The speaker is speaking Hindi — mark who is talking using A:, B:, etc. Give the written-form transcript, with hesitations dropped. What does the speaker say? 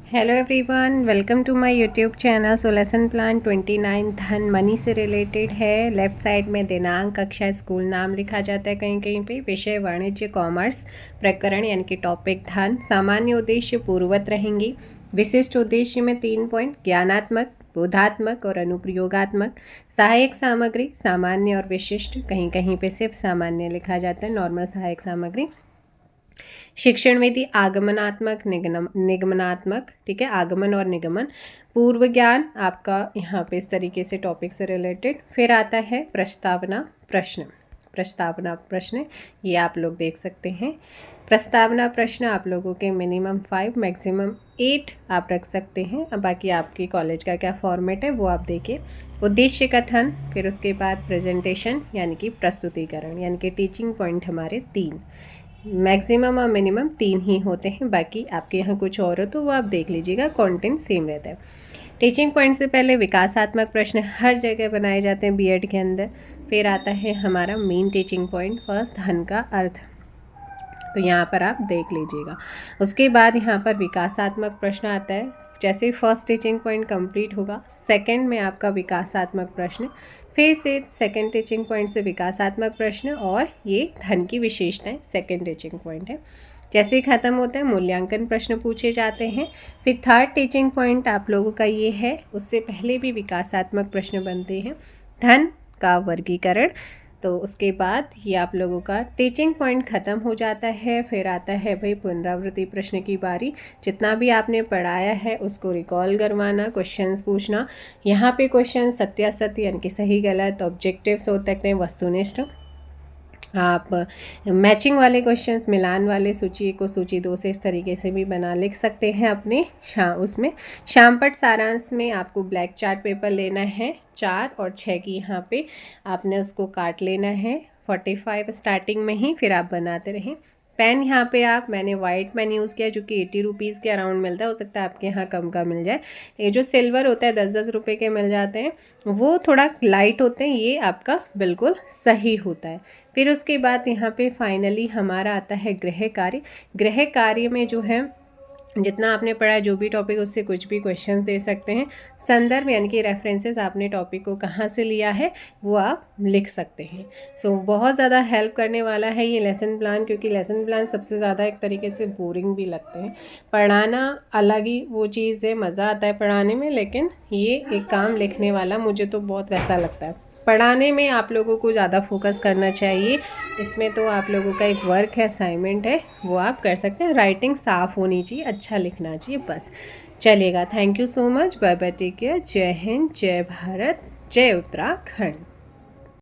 A: Hello everyone, welcome to my YouTube channel. So lesson plan 29 धन मनी से रिलेटेड है। लेफ्ट साइड में दिनांक, कक्षा, स्कूल नाम लिखा जाता है कहीं कहीं पे। विषय वाणिज्य कॉमर्स, प्रकरण यानी कि टॉपिक धन। सामान्य उद्देश्य पूर्ववत रहेंगी। विशिष्ट उद्देश्य में 3 पॉइंट, ज्ञानात्मक, बोधात्मक और अनुप्रयोगात्मक। सहायक सामग्री सामान्य और विशिष्ट, कहीं कहीं पे सिर्फ सामान्य लिखा जाता है, नॉर्मल सहायक सामग्री। शिक्षण विधि आगमनात्मक, निगमनात्मक, ठीक है, आगमन और निगमन। पूर्व ज्ञान आपका यहाँ पे इस तरीके से टॉपिक से रिलेटेड। फिर आता है प्रस्तावना प्रश्न। प्रस्तावना प्रश्न ये आप लोग देख सकते हैं। प्रस्तावना प्रश्न आप लोगों के मिनिमम 5 मैक्सिमम 8 आप रख सकते हैं। अब बाकी आपकी कॉलेज का क्या फॉर्मेट है वो आप देखिए। उद्देश्य कथन, फिर उसके बाद प्रेजेंटेशन यानी कि प्रस्तुतिकरण, यानी कि टीचिंग पॉइंट हमारे 3, मैक्सिमम और मिनिमम 3 ही होते हैं। बाकी आपके यहाँ कुछ और हो तो वो आप देख लीजिएगा, कंटेंट सेम रहता है। टीचिंग पॉइंट से पहले विकासात्मक प्रश्न हर जगह बनाए जाते हैं बीएड के अंदर। फिर आता है हमारा मेन टीचिंग पॉइंट, फर्स्ट धन का अर्थ, तो यहाँ पर आप देख लीजिएगा। उसके बाद यहाँ पर विकासात्मक प्रश्न आता है। जैसे ही फर्स्ट टीचिंग पॉइंट कंप्लीट होगा, सेकंड में आपका विकासात्मक प्रश्न, फिर से सेकंड टीचिंग पॉइंट से विकासात्मक प्रश्न, और ये धन की विशेषताएं सेकंड टीचिंग पॉइंट है। जैसे ही ख़त्म होता है मूल्यांकन प्रश्न पूछे जाते हैं। फिर थर्ड टीचिंग पॉइंट आप लोगों का ये है, उससे पहले भी विकासात्मक प्रश्न बनते हैं, धन का वर्गीकरण। तो उसके बाद ये आप लोगों का टीचिंग पॉइंट ख़त्म हो जाता है। फिर आता है भाई पुनरावृत्ति प्रश्न की बारी। जितना भी आपने पढ़ाया है उसको रिकॉल करवाना, क्वेश्चंस पूछना। यहाँ पे क्वेश्चन सत्यासत्य यानी कि सही गलत, ऑब्जेक्टिव्स हो सकते हैं, वस्तुनिष्ठ, आप मैचिंग वाले क्वेश्चंस, मिलान वाले, सूची 1 को सूची 2 से इस तरीके से भी बना लिख सकते हैं अपने उसमें। शामपट सारांश में आपको ब्लैक चार्ट पेपर लेना है 4 और 6 की, यहाँ पे आपने उसको काट लेना है 45 स्टार्टिंग में ही, फिर आप बनाते रहें। पेन यहाँ पे मैंने वाइट पेन यूज़ किया जो कि 80 रुपीज़ के अराउंड मिलता है, हो सकता है आपके यहाँ कम का मिल जाए। ये जो सिल्वर होता है 10-10 रुपये के मिल जाते हैं, वो थोड़ा लाइट होते हैं, ये आपका बिल्कुल सही होता है। फिर उसके बाद यहाँ पे फाइनली हमारा आता है गृह कार्य। गृह कार्य में जो है जितना आपने पढ़ा है, जो भी टॉपिक, उससे कुछ भी क्वेश्चंस दे सकते हैं। संदर्भ यानी कि रेफरेंसेस, आपने टॉपिक को कहाँ से लिया है वो आप लिख सकते हैं। सो बहुत ज़्यादा हेल्प करने वाला है ये लेसन प्लान, क्योंकि लेसन प्लान सबसे ज़्यादा एक तरीके से बोरिंग भी लगते हैं। पढ़ाना अलग ही वो चीज़ है, मज़ा आता है पढ़ाने में, लेकिन ये एक काम लिखने वाला मुझे तो बहुत वैसा लगता है। पढ़ाने में आप लोगों को ज़्यादा फोकस करना चाहिए। इसमें तो आप लोगों का एक वर्क है, असाइनमेंट है, वो आप कर सकते हैं। राइटिंग साफ़ होनी चाहिए, अच्छा लिखना चाहिए, बस चलेगा। Thank you so much, bye bye, take care, जय हिंद, जय भारत, जय उत्तराखंड।